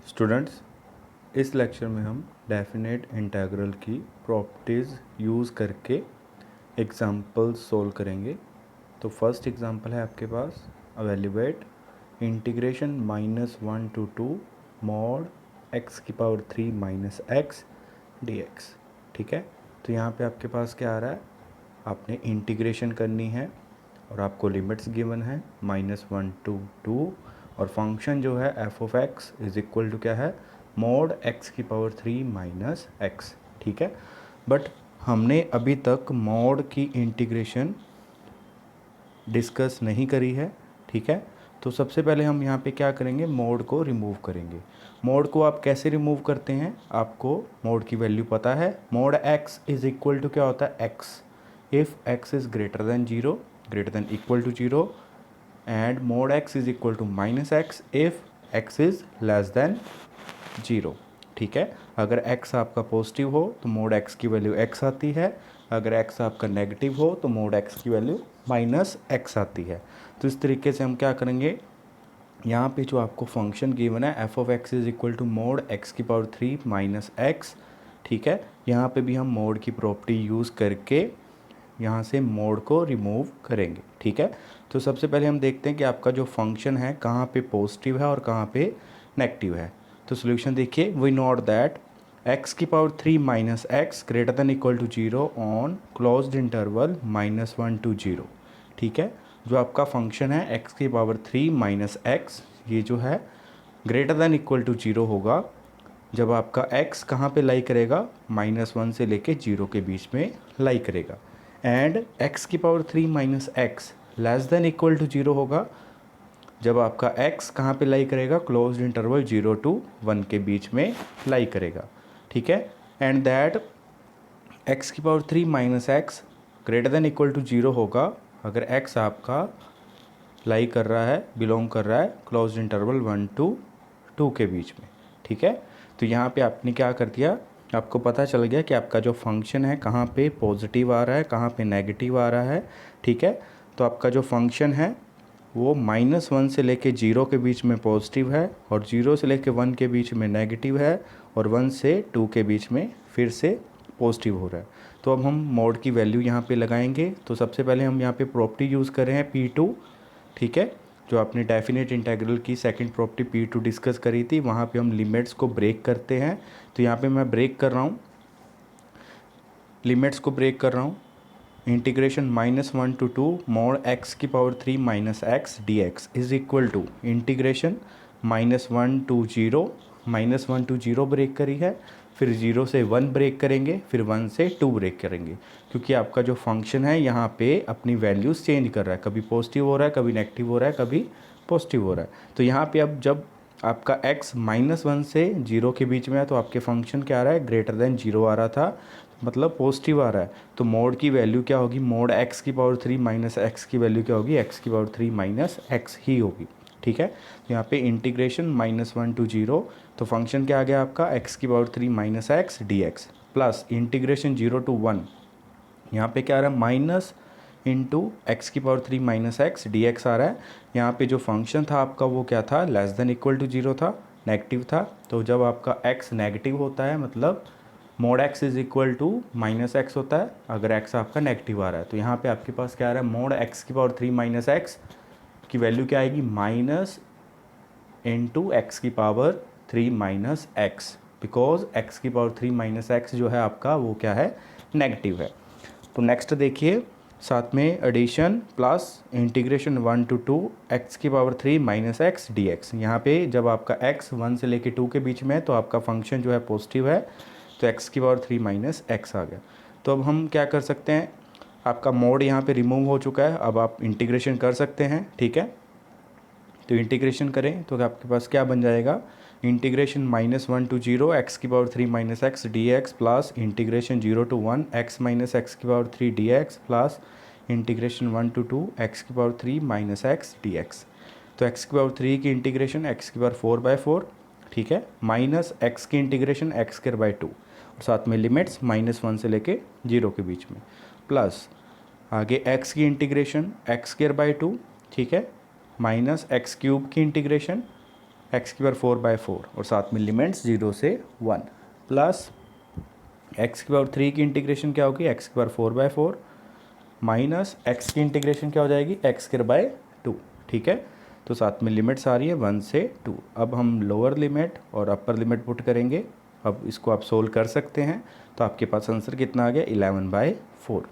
Students, इस lecture में हम डेफिनेट इंटीग्रल की प्रॉपर्टीज़ यूज़ करके एग्जांपल्स सोल्व करेंगे। तो फर्स्ट एग्जांपल है आपके पास, evaluate integration -1 to 2 mod x³ minus x d x. ठीक है, तो यहाँ पे आपके पास क्या आ रहा है, आपने इंटीग्रेशन करनी है और आपको लिमिट्स गिवन है -1 to 2 और फंक्शन जो है f(x) इज इक्वल टू क्या है, मॉड x³ माइनस एक्स। ठीक है, बट हमने अभी तक मॉड की इंटीग्रेशन डिस्कस नहीं करी है। ठीक है, तो सबसे पहले हम यहाँ पे क्या करेंगे, मोड को रिमूव करेंगे। मोड को आप कैसे रिमूव करते हैं, आपको मोड की वैल्यू पता है। Mod x is equal to क्या होता है, x if x is greater than 0, greater than equal to 0, and mod x is equal to minus x if x is less than 0। ठीक है, अगर x आपका पॉजिटिव हो तो मोड x की वैल्यू x आती है, अगर x आपका नेगेटिव हो तो मोड x की वैल्यू माइनस x आती है। तो इस तरीके से हम क्या करेंगे, यहाँ पे जो आपको फंक्शन गिवन है f(x) is equal to mod x³ minus x. ठीक है, यहाँ पे भी हम मोड की प्रॉपर्टी यूज़ करके यहाँ से मोड को रिमूव करेंगे। ठीक है, तो सबसे पहले हम देखते हैं कि आपका जो फंक्शन है कहाँ पे पॉजिटिव है और कहाँ पे नेगेटिव है। तो सोल्यूशन देखिए, we note that x³ minus x greater than equal to 0 on closed interval -1 to 0। ठीक है, जो आपका फंक्शन है x³ माइनस एक्स, ये जो है ग्रेटर देन इक्वल टू 0 होगा जब आपका x कहाँ पे लाई करेगा, -1 से लेके 0 के बीच में लाई करेगा, and x³ minus x less than equal to 0 होगा जब आपका x कहाँ पे लाई करेगा, क्लोज्ड इंटरवल 0 to 1 के बीच में लाई करेगा। ठीक है, and that x³ minus x greater than equal to 0 होगा अगर x आपका लाई कर रहा है, बिलोंग कर रहा है क्लोज्ड इंटरवल 1 to 2 के बीच में। ठीक है, तो यहाँ पे आपने क्या कर दिया, आपको पता चल गया कि आपका जो फंक्शन है कहाँ पे पॉजिटिव आ रहा है, कहाँ पे नेगेटिव आ रहा है। ठीक है, तो आपका जो फंक्शन है वो -1 से लेके 0 के बीच में पॉजिटिव है और 0 से लेके 1 के बीच में नेगेटिव है और 1 से 2 के बीच में फिर से पॉजिटिव हो रहा है। तो अब हम मोड की वैल्यू यहाँ पे लगाएंगे। तो सबसे पहले हम यहाँ पे प्रॉपर्टी यूज़ कर रहे हैं P2। ठीक है, जो आपने डेफिनेट इंटीग्रल की सेकंड प्रॉपर्टी P2 डिस्कस करी थी, वहाँ पे हम लिमिट्स को ब्रेक करते हैं। तो यहाँ पे मैं ब्रेक कर रहा हूँ, लिमिट्स को ब्रेक कर रहा हूँ। Integration -1 to 2 mod x³ minus x d x is equal to integration -1 to 0, -1 to 0 break करी है, फिर 0 से 1 ब्रेक करेंगे, फिर 1 से 2 ब्रेक करेंगे, क्योंकि आपका जो फंक्शन है यहाँ पे अपनी वैल्यूज़ चेंज कर रहा है, कभी पॉजिटिव हो रहा है, कभी नेगेटिव हो रहा है, कभी पॉजिटिव हो रहा है। तो यहाँ पे अब जब आपका x -1 से 0 के बीच में है तो आपके फंक्शन क्या आ रहा है, ग्रेटर देन 0 आ रहा था, मतलब पॉजिटिव आ रहा है। तो मोड की वैल्यू क्या होगी, मोड x³ माइनस एक्स की वैल्यू क्या होगी, x³ माइनस एक्स ही होगी। ठीक है, तो यहाँ पे इंटीग्रेशन -1 to 0, तो फंक्शन क्या आ गया आपका, x³ minus x d x plus integration 0 to 1, यहाँ पे क्या आ रहा है, minus into x³ minus x d x आ रहा है। यहाँ पे जो फंक्शन था आपका वो क्या था, लेस देन इक्वल टू 0 था, नेगेटिव था। तो जब आपका x नेगेटिव होता है मतलब mod x is equal to minus x होता है, अगर x आपका नेगेटिव आ रहा है। तो यहाँ पे आपके पास क्या आ रहा है, मोड x³ माइनस एक्स की वैल्यू क्या आएगी, minus into x³ minus x, because x³ minus x जो है आपका वो क्या है, नेगेटिव है। तो नेक्स्ट देखिए, साथ में addition plus integration 1 to 2 x³ minus x d x. यहाँ पे जब आपका x 1 से लेके 2 के बीच में है तो आपका फंक्शन जो है पॉजिटिव है, तो x³ माइनस एक्स आ गया। तो अब हम क्या कर सकते हैं, आपका मोड यहाँ पे रिमूव हो चुका है, अब आप इंटीग्रेशन कर सकते हैं। ठीक है, तो इंटीग्रेशन करें तो आपके पास क्या बन जाएगा, integration -1 to 0 x³ minus x d x plus integration 0 to 1 x minus x³ D x plus integration 1 to 2 x³ minus x d x. तो x³ की इंटीग्रेशन x² 4/4, ठीक है, माइनस x की इंटीग्रेशन x² 2 और साथ में लिमिट्स -1 से लेके 0 के बीच में, प्लस आगे x की इंटीग्रेशन x² 2, ठीक है, माइनस x³ की इंटीग्रेशन एक्स की पावर 4/4 और साथ में लिमिट्स 0 से 1 प्लस एक्स की पावर 3 की इंटीग्रेशन क्या होगी, एक्स की पावर 4/4 माइनस एक्स की इंटीग्रेशन क्या हो जाएगी, एक्स स्क्वायर बाय 2। ठीक है, तो साथ में लिमिट्स आ रही है 1 से 2। अब हम लोअर लिमिट और अपर लिमिट पुट करेंगे। अब इसको आप सोल्व कर सकते हैं, तो आपके पास आंसर कितना आ गया, 11/4।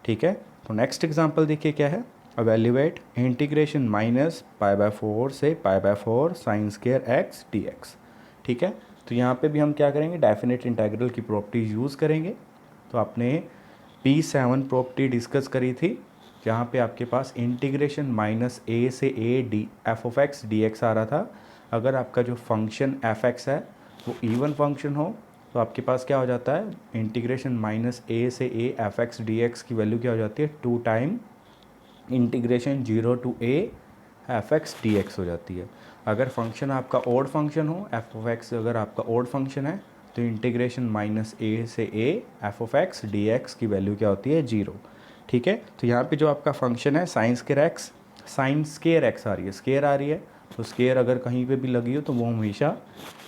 ठीक है, तो नेक्स्ट एग्जांपल देखिए क्या है, एवेल्यूएट इंटीग्रेशन -π/4 से π/4 साइन स्क्वायर एक्स dx। ठीक है, तो यहाँ पे भी हम क्या करेंगे, डेफिनेट इंटीग्रल की प्रॉपर्टीज यूज़ करेंगे। तो आपने P7 प्रॉपर्टी डिस्कस करी थी, जहाँ पे आपके पास इंटीग्रेशन -a से a d f(x) dx आ रहा था। अगर आपका जो फंक्शन f(x) है वो इवन फंक्शन हो तो आपके पास क्या हो जाता है, इंटीग्रेशन -a से a f(x) dx की वैल्यू क्या हो जाती है, 2 time integration 0 to a f(x) dx हो जाती है। अगर फंक्शन आपका ओड फंक्शन हो, f(x) अगर आपका ओड फंक्शन है तो इंटीग्रेशन -a से a f(x) dx की वैल्यू क्या होती है, 0। ठीक है, तो यहाँ पे जो आपका फंक्शन है साइन स्क्वायर एक्स आ रही है, स्क्वायर आ रही है, तो स्क्वायर अगर कहीं पे भी लगी हो तो वो हमेशा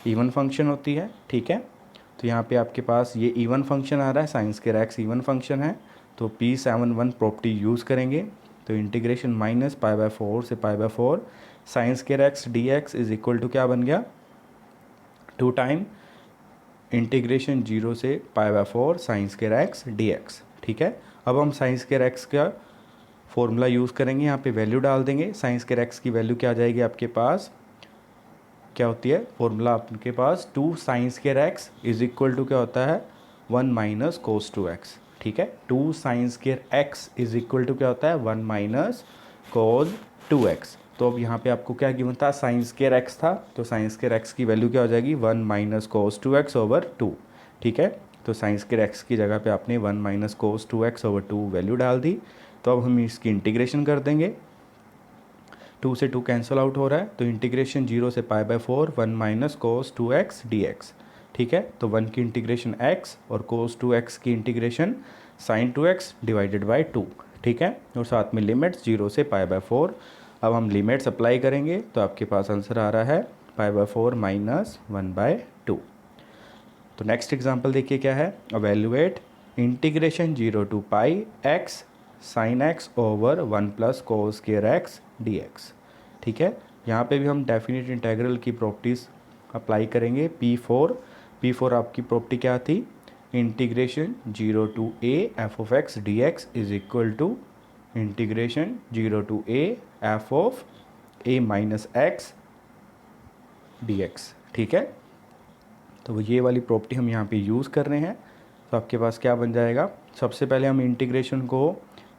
इवन फंक्शन होती है। ठीक है, तो यहाँ पे आपके पास ये इवन फंक्शन आ रहा है, sign square x even function है, तो P7 प्रॉपर्टी यूज़ करेंगे। तो इंटीग्रेशन -π/4 से π/4 sine square x dx is equal to क्या बन गया, 2 टाइम इंटीग्रेशन 0 से π/4 साइन स्क्वायर एक्स dx। ठीक है, अब हम साइन स्क्वायर एक्स का फॉर्मूला यूज़ करेंगे, यहाँ पे वैल्यू डाल देंगे। साइन स्क्वायर एक्स की वैल्यू क्या आ जाएगी आपके पास, क्या होती है फॉर्मूला आपके पास, 2 sine square x is equal to क्या होता है, 1 माइनस कोस 2x। ठीक है, 2 sine square x is equal to क्या होता है, 1 माइनस कोस 2x। तो अब यहाँ पे आपको क्या गिवन था, साइन स्क्वायर एक्स था, तो साइन स्क्वायर एक्स की वैल्यू क्या हो जाएगी, 1 माइनस कोस 2x ओवर 2। ठीक है, तो साइन स्क्वायर एक्स की जगह पे आपने 1 minus cos 2x over 2 value डाल दी। तो अब हम इसकी इंटीग्रेशन कर देंगे, 2 से 2 कैंसिल आउट हो रहा है, तो इंटीग्रेशन 0 से π/4 1 माइनस कोस 2x dx। ठीक है, तो 1 की इंटीग्रेशन x और कोस 2x की integration sign 2x divided by 2। ठीक है, और साथ में लिमिट्स 0 से π/4। अब हम लिमिट्स अप्लाई करेंगे तो आपके पास आंसर आ रहा है π/4 - 1/2। तो नेक्स्ट एग्जांपल देखिए क्या है, evaluate integration 0 to πx sine x over 1 plus cos square x dx। ठीक है, यहाँ पे भी हम डेफिनेट इंटीग्रल की प्रॉपर्टीज़ अप्लाई करेंगे। P4 आपकी प्रॉपर्टी क्या थी, integration 0 to a f(x) dx is equal to integration 0 to a f(a minus x dx। ठीक है, तो ये वाली प्रॉपर्टी हम यहाँ पे यूज़ कर रहे हैं। तो आपके पास क्या बन जाएगा, सबसे पहले हम इंटीग्रेशन को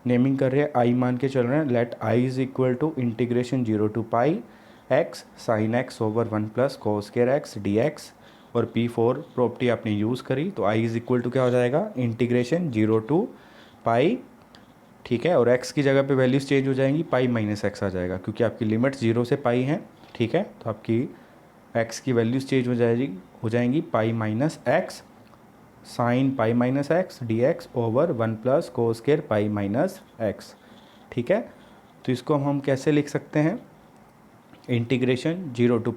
नेमिंग कर रहे हैं, आई मान के चल रहे हैं, let I is equal to integration 0 to πx sine x over 1 plus cos square x dx। और P4 प्रॉपर्टी आपने यूज़ करी, तो आई इज इक्वल टू क्या हो जाएगा, इंटीग्रेशन 0 to π। ठीक है, और x की जगह पे वैल्यूज चेंज हो जाएंगी, पाई माइनस एक्स आ जाएगा, क्योंकि आपकी लिमिट 0 से पाई हैं। ठीक है, तो आपकी x की वैल्यूज चेंज हो जाएंगी pi minus x sine pi minus x dx over 1 plus cos square pi minus x. ठीक है, तो इसको हम कैसे लिख सकते हैं, integration 0 to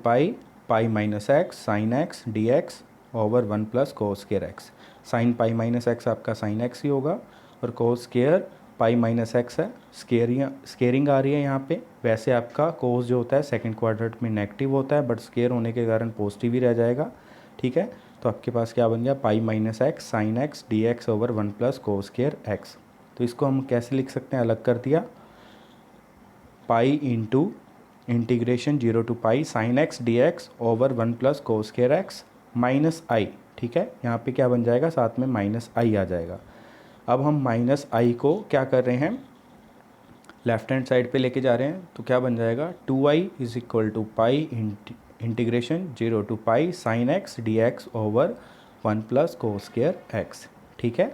pi minus x sign x dx over 1 plus cos square x. Sine pi minus x आपका साइन एक्स ही होगा, और cos square pi minus x है, स्केयरिंग आ रही है यहाँ पे। वैसे आपका कोस जो होता है सेकंड क्वाड्रेंट में नेगेटिव होता है, बट स्केयर होने के कारण पॉजिटिव ही रह जाएगा। ठीक है, तो आपके पास क्या बन गया, pi minus x sign x dx over 1 plus cos square x. तो इसको हम कैसे लिख सकते हैं, अलग कर दिया, pi into integration 0 to sine x dx over 1 plus cos square x minus I. ठीक है, यहाँ पे क्या बन जाएगा, साथ में माइनस आई आ जाएगा। अब हम माइनस आई को क्या कर रहे हैं, लेफ्ट हैंड साइड पे लेके जा रहे हैं, तो क्या बन जाएगा, 2i is equal to pi integration 0 to sine x dx over 1 plus cos square x. ठीक है,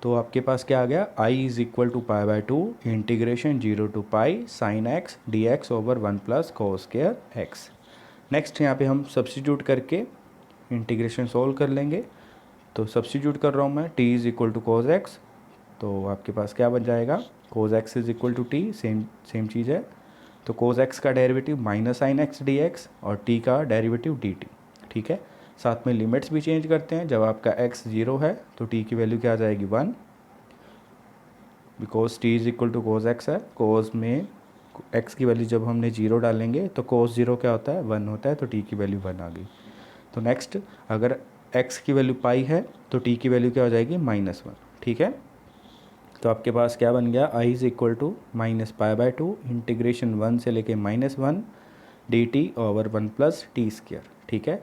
तो आपके पास क्या आ गया, i is equal to π/2 integration 0 to sine x dx over 1 plus cos square x. Next यहाँ पे हम सब्स्टिट्यूट करके इंटीग्रेशन सोल्व कर लेंगे। तो सब्स्टिट्यूट कर रहा हूँ मैं, t is equal to cos x, तो आपके पास क्या बन जाएगा, cos x is equal to t, same चीज़ है, तो कोस एक्स का derivative minus sine x d x और टी का डेरिवेटिव डी टी, ठीक है। साथ में लिमिट्स भी चेंज करते हैं। जब आपका x 0 है तो t की वैल्यू क्या आ जाएगी 1, because t is equal to cos x है। कोस में x की वैल्यू जब हमने 0 डालेंगे तो कोस 0 क्या होता है 1 होता है, तो t की वैल्यू 1 आ गई। तो नेक्स्ट अगर x की वैल्यू पाई है तो t की वैल्यू क्या हो जाएगी -1, ठीक है। तो आपके पास क्या बन गया, i is equal to -π/2 integration 1 से लेके -1 dt over 1 plus t square, ठीक है।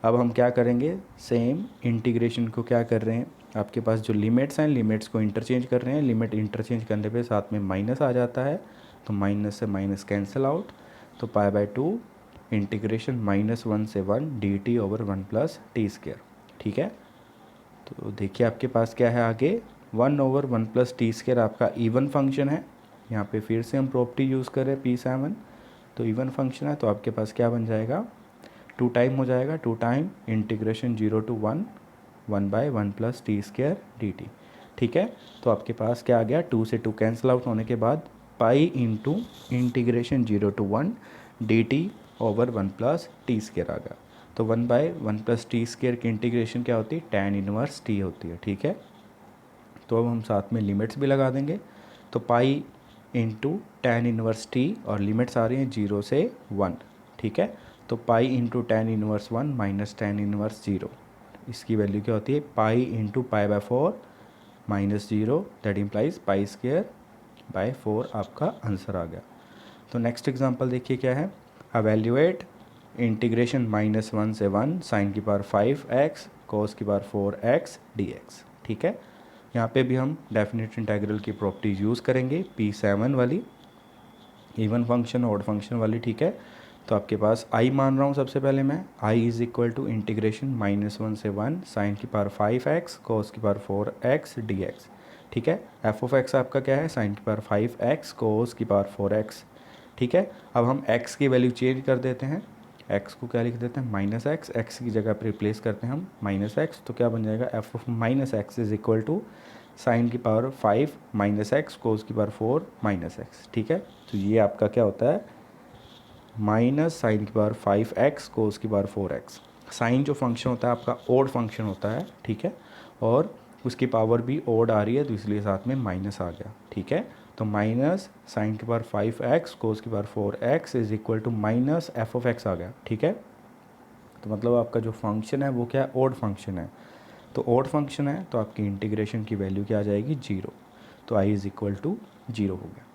अब हम क्या करेंगे, सेम इंटीग्रेशन को क्या कर रहे हैं, आपके पास जो लिमिट्स हैं लिमिट्स को इंटरचेंज कर रहे हैं। लिमिट इंटरचेंज करने पे साथ में माइनस आ जाता है, तो माइनस से माइनस कैंसिल आउट, तो π/2 इंटीग्रेशन -1 से 1 dt over 1 plus t square, ठीक है। तो देखिए आपके पास क्या है आगे, 1 ओवर 1 प्लस टी स्क्वायर आपका इवन फंक्शन है। यहाँ पे फिर से हम प्रॉपर्टी यूज़ करें P7, तो इवन फंक्शन है तो आपके पास क्या बन जाएगा, 2 टाइम हो जाएगा, 2 time integration 0 to 1 1/1 plus t square D t, ठीक है। तो आपके पास क्या आ गया, 2 से 2 कैंसिल आउट होने के बाद pi into integration 0 to 1 d t over 1 plus t square आ गया। तो 1/1 प्लस टी स्क्वायर की इंटीग्रेशन क्या होती है, tan इनवर्स टी होती है, ठीक है। तो अब हम साथ में लिमिट्स भी लगा देंगे, तो pi into tan inverse t और लिमिट्स आ रही हैं 0 से 1, ठीक है। तो pi into tan inverse 1 minus tan inverse 0, इसकी वैल्यू क्या होती है, pi into π/4 minus 0, that implies pi square by 4 आपका आंसर आ गया। तो नेक्स्ट एग्जांपल देखिए क्या है, अवेल्यूएट इंटीग्रेशन -1 से 1 साइन की पावर 5x कोस की पावर 4x dx, ठीक है। यहाँ पे भी हम डेफिनेट इंटीग्रल की प्रॉपर्टीज यूज़ करेंगे, P7 वाली, इवन फंक्शन ऑड फंक्शन वाली, ठीक है। तो आपके पास i मान रहा हूँ सबसे पहले मैं, i is equal to integration -1 से 1 साइन की पावर 5x कोस की पावर 4x dx, ठीक है। f ऑफ x आपका क्या है, साइन की पावर 5x कोस की पावर 4x, ठीक है। अब हम x की वैल्यू चेंज कर देते हैं, x को क्या लिख देते हैं -x, x की जगह पर रिप्लेस करते हैं हम -x, तो क्या बन जाएगा, f of -x is equal to sine की पावर 5 -x कोस की पावर 4 -x, ठीक है। तो ये आपका क्या होता है, माइनस साइन की पावर 5x कोस की पावर 4x। साइन जो फंक्शन होता है आपका ओड फंक्शन होता है, ठीक है, और उसकी पावर भी ओड आ रही है तो इसलिए साथ में माइनस आ गया, ठीक है। तो माइनस साइन की पावर 5x कोस की power 4x is equal to minus f of x आ गया, ठीक है। तो मतलब आपका जो फंक्शन है वो क्या है, ओड फंक्शन है। तो ओड फंक्शन है तो आपकी इंटीग्रेशन की वैल्यू क्या आ जाएगी, 0, तो i इज़ इक्वल टू 0 हो गया।